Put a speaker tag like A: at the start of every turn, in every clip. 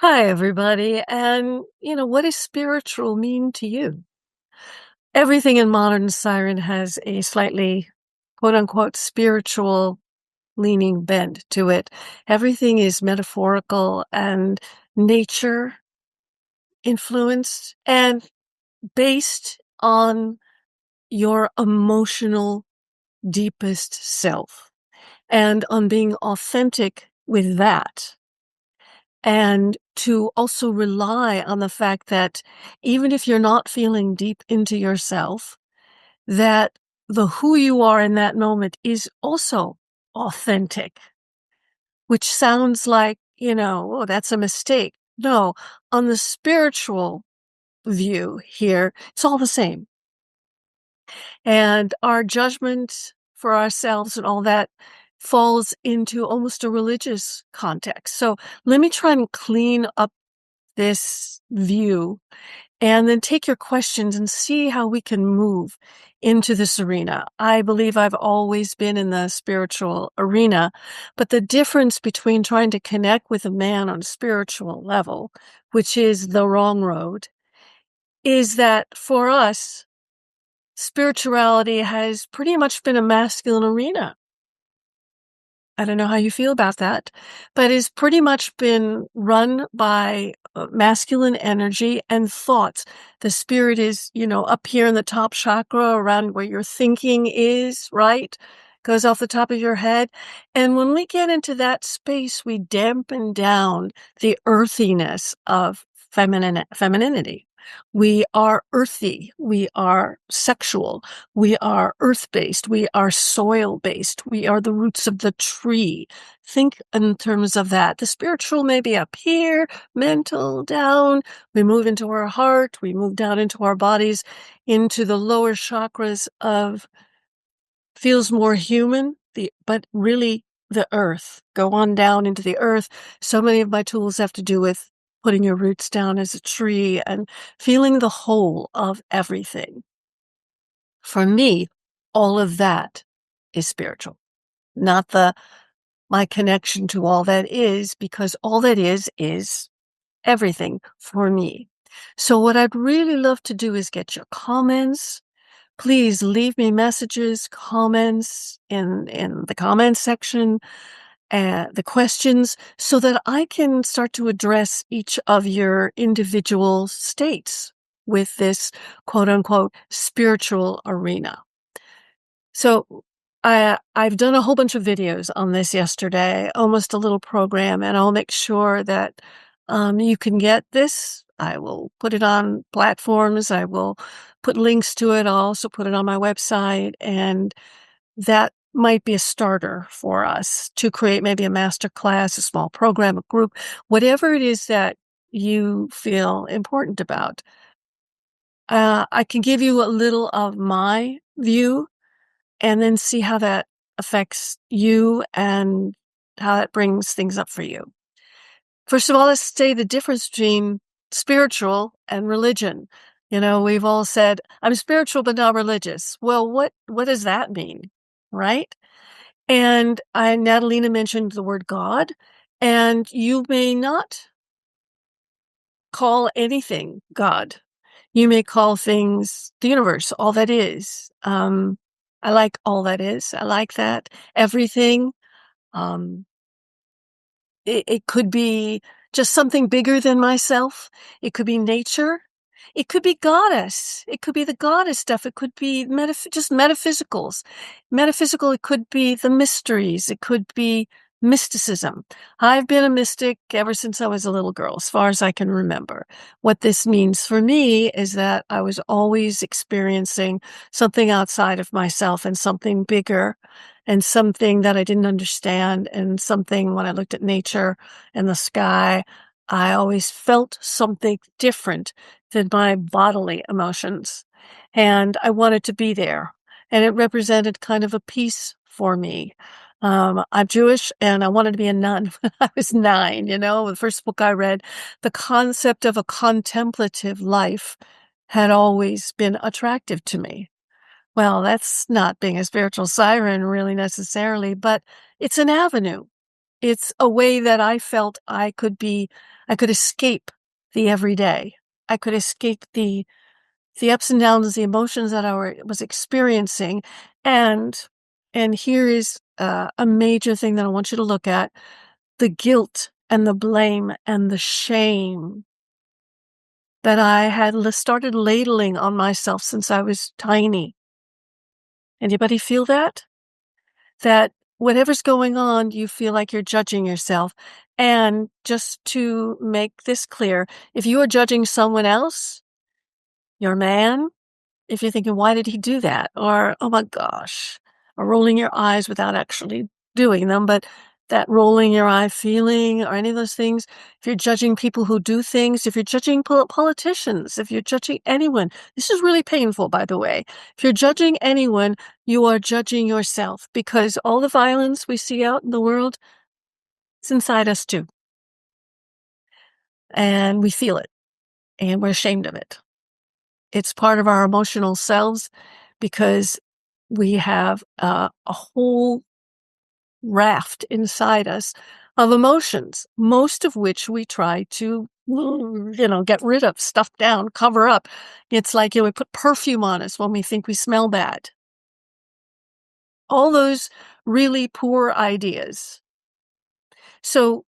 A: Hi, everybody. What does spiritual mean to you? Everything in Modern Siren has a slightly, quote unquote, spiritual leaning bent to it. Everything is metaphorical and nature influenced and based on your emotional deepest self and on being authentic with that. And to also rely on the fact that even if you're not feeling deep into yourself, that the who you are in that moment is also authentic, which sounds like, oh, that's a mistake. No, on the spiritual view here, it's all the same. And our judgment for ourselves and all that falls into almost a religious context. So let me try and clean up this view and then take your questions and see how we can move into this arena. I believe I've always been in the spiritual arena, but the difference between trying to connect with a man on a spiritual level, which is the wrong road, is that for us, spirituality has pretty much been a masculine arena. I don't know how you feel about that, but it's pretty much been run by masculine energy and thoughts. The spirit is, up here in the top chakra around where your thinking is, right? Goes off the top of your head. And when we get into that space, we dampen down the earthiness of femininity. We are earthy. We are sexual. We are earth-based. We are soil-based. We are the roots of the tree. Think in terms of that. The spiritual may be up here, mental down. We move into our heart. We move down into our bodies, into the lower chakras of feels more human, but really the earth. Go on down into the earth. So many of my tools have to do with putting your roots down as a tree and feeling the whole of everything. For me, all of that is spiritual, not my connection to all that is, because all that is everything for me. So what I'd really love to do is get your comments. Please leave me messages, comments in the comments section, the questions, so that I can start to address each of your individual states with this quote unquote spiritual arena. So I've done a whole bunch of videos on this yesterday, almost a little program, and I'll make sure that you can get this. I will put it on platforms. I will put links to it. I'll also put it on my website, and that might be a starter for us to create maybe a master class, a small program, a group, whatever it is that you feel important about. I can give you a little of my view and then see how that affects you and how that brings things up for you. First of all, let's say the difference between spiritual and religion. We've all said, I'm spiritual but not religious. Well, what does that mean? Right? And Natalina mentioned the word God, and you may not call anything God. You may call things the universe, all that is. I like all that is. I like that. Everything. Um, it could be just something bigger than myself. It could be nature. It could be goddess. It could be the goddess stuff. It could be just metaphysicals. Metaphysical, it could be the mysteries. It could be mysticism. I've been a mystic ever since I was a little girl, as far as I can remember. What this means for me is that I was always experiencing something outside of myself and something bigger and something that I didn't understand, and something when I looked at nature and the sky, I always felt something different than my bodily emotions. And I wanted to be there. And it represented kind of a peace for me. I'm Jewish, and I wanted to be a nun when I was 9, the first book I read. The concept of a contemplative life had always been attractive to me. Well, that's not being a spiritual siren really necessarily, but it's an avenue. It's a way that I felt I could escape the everyday. I could escape the ups and downs, the emotions that was experiencing, and here is, a major thing that I want you to look at, the guilt and the blame and the shame that I had started ladling on myself since I was tiny. Anybody feel that? That whatever's going on, you feel like you're judging yourself. And just to make this clear, if you are judging someone else, your man, if you're thinking, "Why did he do that?" Or, "Oh my gosh," or rolling your eyes without actually doing them, but that rolling your eye feeling or any of those things, if you're judging people who do things, if you're judging politicians, if you're judging anyone, this is really painful, by the way. If you're judging anyone, you are judging yourself because all the violence we see out in the world, it's inside us too. And we feel it and we're ashamed of it. It's part of our emotional selves because we have a whole raft inside us of emotions, most of which we try to, get rid of, stuff down, cover up. It's like, we put perfume on us when we think we smell bad. All those really poor ideas. So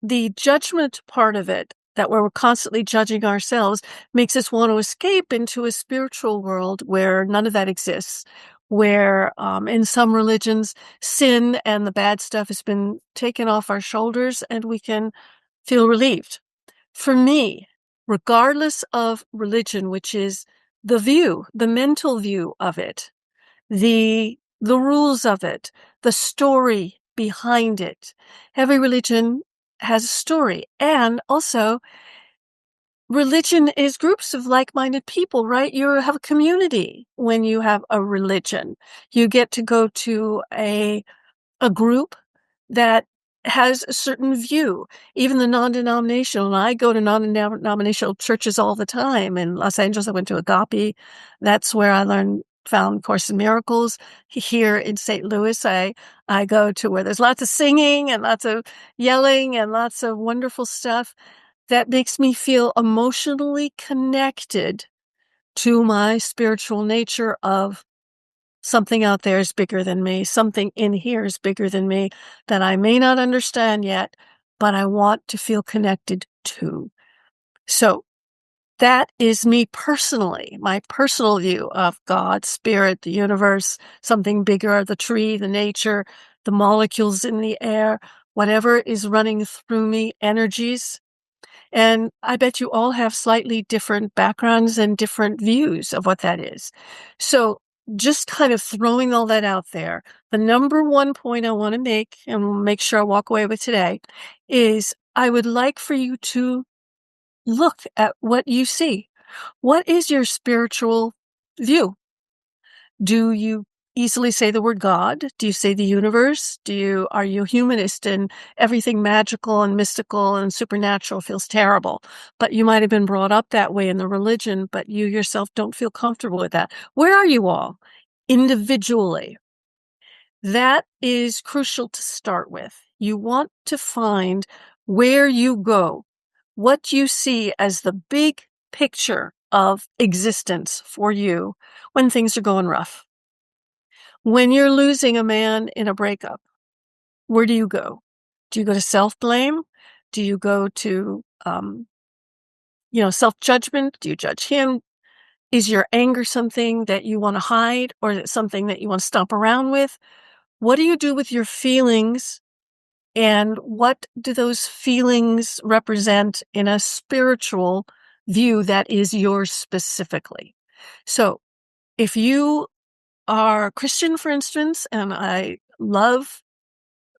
A: the judgment part of it, that where we're constantly judging ourselves, makes us want to escape into a spiritual world where none of that exists, where in some religions, sin and the bad stuff has been taken off our shoulders and we can feel relieved. For me, regardless of religion, which is the mental view of it, the rules of it, the story behind it. Every religion has a story. And also, religion is groups of like-minded people, right? You have a community when you have a religion. You get to go to a group that has a certain view. Even the non-denominational, and I go to non-denominational churches all the time. In Los Angeles, I went to Agape. That's where I found Course in Miracles. Here in St. Louis, I go to where there's lots of singing and lots of yelling and lots of wonderful stuff that makes me feel emotionally connected to my spiritual nature of something out there is bigger than me. Something in here is bigger than me that I may not understand yet, but I want to feel connected to. So that is me personally, my personal view of God, spirit, the universe, something bigger, the tree, the nature, the molecules in the air, whatever is running through me, energies. And I bet you all have slightly different backgrounds and different views of what that is. So just kind of throwing all that out there, the number one point I want to make, and make sure I walk away with today, is I would like for you to look at what you see. What is your spiritual view? Do you easily say the word God? Do you say the universe? Are you a humanist and everything magical and mystical and supernatural feels terrible? But you might have been brought up that way in the religion, but you yourself don't feel comfortable with that. Where are you all individually? That is crucial to start with. You want to find where you go, what you see as the big picture of existence for you when things are going rough. When you're losing a man in a breakup, where do you go? Do you go to self-blame? Do you go to, self-judgment? Do you judge him? Is your anger something that you want to hide, or is it something that you want to stomp around with? What do you do with your feelings? And what do those feelings represent in a spiritual view that is yours specifically? So if you are Christian, for instance, and I love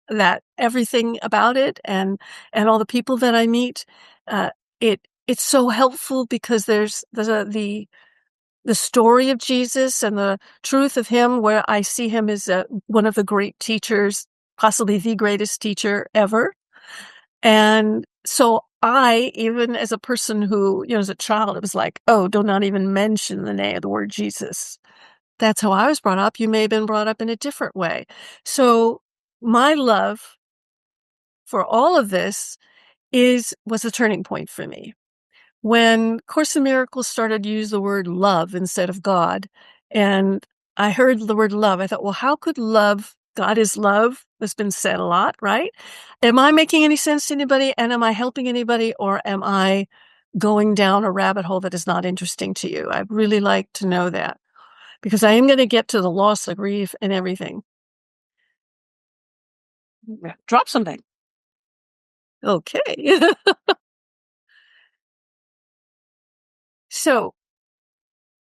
A: that everything about it and all the people that I meet, uh, it's so helpful because there's the story of Jesus and the truth of him, where I see him as one of the great teachers, possibly the greatest teacher ever. And so I, even as a person who, as a child, it was like, oh, do not even mention the name of the word Jesus. That's how I was brought up. You may have been brought up in a different way. So my love for all of this was a turning point for me. When Course in Miracles started to use the word love instead of God, and I heard the word love, I thought, well, how could love, God is love, that's been said a lot, right? Am I making any sense to anybody? And am I helping anybody? Or am I going down a rabbit hole that is not interesting to you? I'd really like to know that, because I am going to get to the loss, the grief, and everything.
B: Yeah, drop something.
A: Okay. So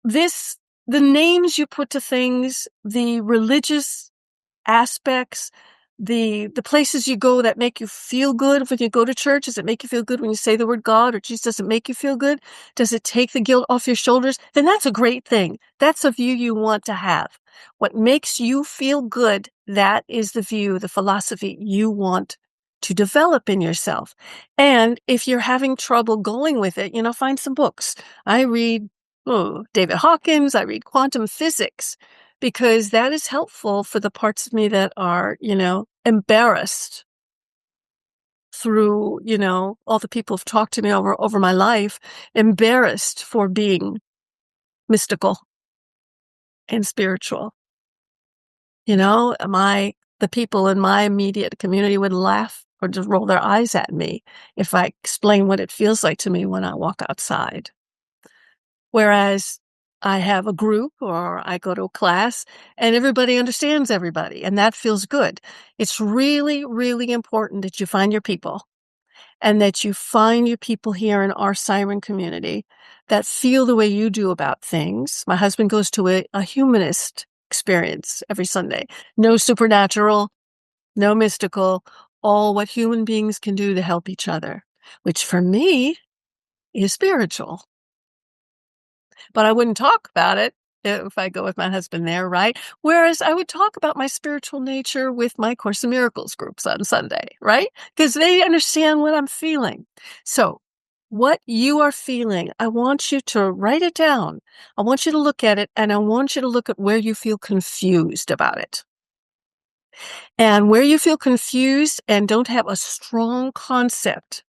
A: the names you put to things, the religious aspects, the places you go that make you feel good when you go to church. Does it make you feel good when you say the word God or Jesus? Does it make you feel good? Does it take the guilt off your shoulders? Then that's a great thing. That's a view you want to have. What makes you feel good, that is the view, the philosophy you want to develop in yourself. And if you're having trouble going with it, find some books. I read David Hawkins, I read quantum physics, because that is helpful for the parts of me that are, embarrassed through, all the people who've talked to me over my life, embarrassed for being mystical and spiritual. The people in my immediate community would laugh or just roll their eyes at me if I explain what it feels like to me when I walk outside. Whereas I have a group or I go to a class and everybody understands everybody, and that feels good. It's really, really important that you find your people and that you find your people here in our Siren community that feel the way you do about things. My husband goes to a humanist experience every Sunday. No supernatural, no mystical, all what human beings can do to help each other, which for me is spiritual. But I wouldn't talk about it if I go with my husband there, right? Whereas I would talk about my spiritual nature with my Course in Miracles groups on Sunday, right? Because they understand what I'm feeling. So what you are feeling, I want you to write it down. I want you to look at it, and I want you to look at where you feel confused about it. And where you feel confused and don't have a strong concept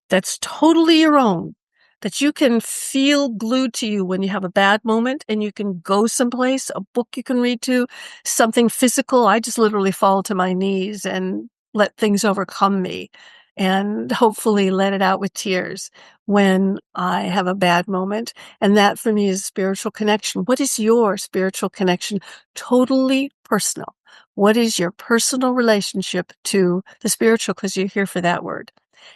A: that's totally your own, that you can feel glued to you when you have a bad moment and you can go someplace, a book you can read to, something physical. I just literally fall to my knees and let things overcome me and hopefully let it out with tears when I have a bad moment. And that for me is spiritual connection. What is your spiritual connection? Totally personal. What is your personal relationship to the spiritual? Because you're here for that word.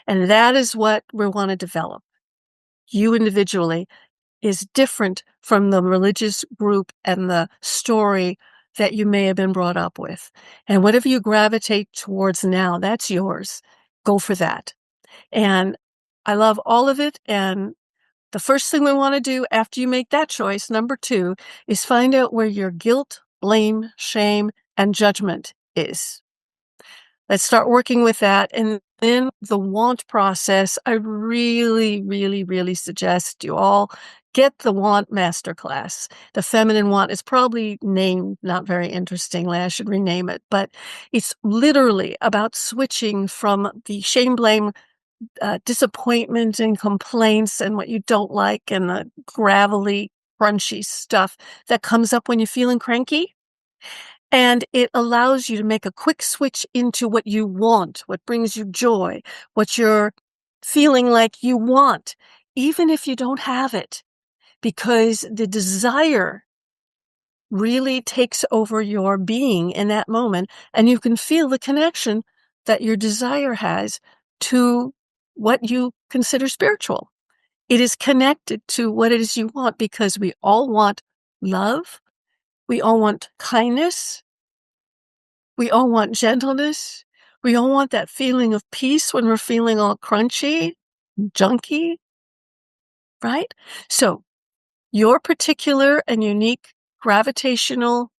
A: And that is what we want to develop. You individually is different from the religious group and the story that you may have been brought up with. And whatever you gravitate towards now, that's yours. Go for that. And I love all of it. And the first thing we want to do after you make that choice, number 2, is find out where your guilt, blame, shame, and judgment is. Let's start working with that. And then the want process, I really, really, really suggest you all get the want masterclass. The feminine want is probably named not very interestingly. I should rename it, but it's literally about switching from the shame, blame, disappointment and complaints and what you don't like and the gravelly, crunchy stuff that comes up when you're feeling cranky. And it allows you to make a quick switch into what you want, what brings you joy, what you're feeling like you want, even if you don't have it, because the desire really takes over your being in that moment. And you can feel the connection that your desire has to what you consider spiritual. It is connected to what it is you want, because we all want love. We all want kindness. We all want gentleness. We all want that feeling of peace when we're feeling all crunchy, junky, right? So your particular and unique gravitational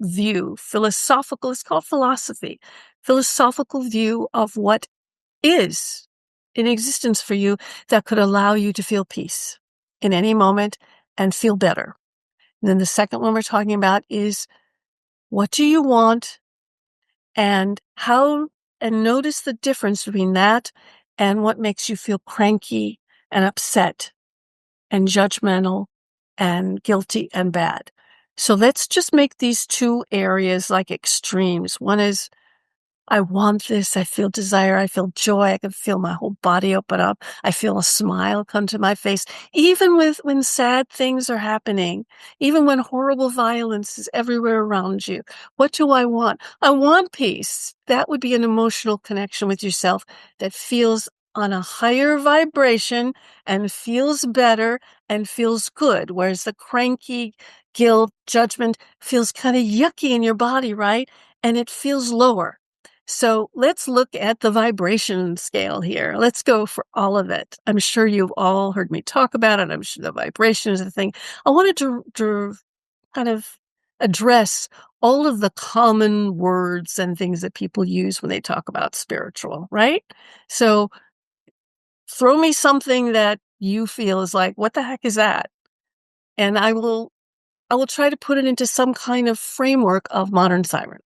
A: view, philosophical, it's called philosophy, philosophical view of what is in existence for you that could allow you to feel peace in any moment and feel better. And then the second one we're talking about is, what do you want? And how and notice the difference between that and what makes you feel cranky and upset and judgmental and guilty and bad. So let's just make these two areas like extremes. One is I want this. I feel desire. I feel joy. I can feel my whole body open up. I feel a smile come to my face. Even when sad things are happening, even when horrible violence is everywhere around you. What do I want? I want peace. That would be an emotional connection with yourself that feels on a higher vibration and feels better and feels good. Whereas the cranky guilt, judgment feels kind of yucky in your body, right? And it feels lower. So let's look at the vibration scale here. Let's go for all of it. I'm sure you've all heard me talk about it. I'm sure the vibration is a thing. I wanted to kind of address all of the common words and things that people use when they talk about spiritual, right? So throw me something that you feel is like, what the heck is that? And I will try to put it into some kind of framework of modern siren.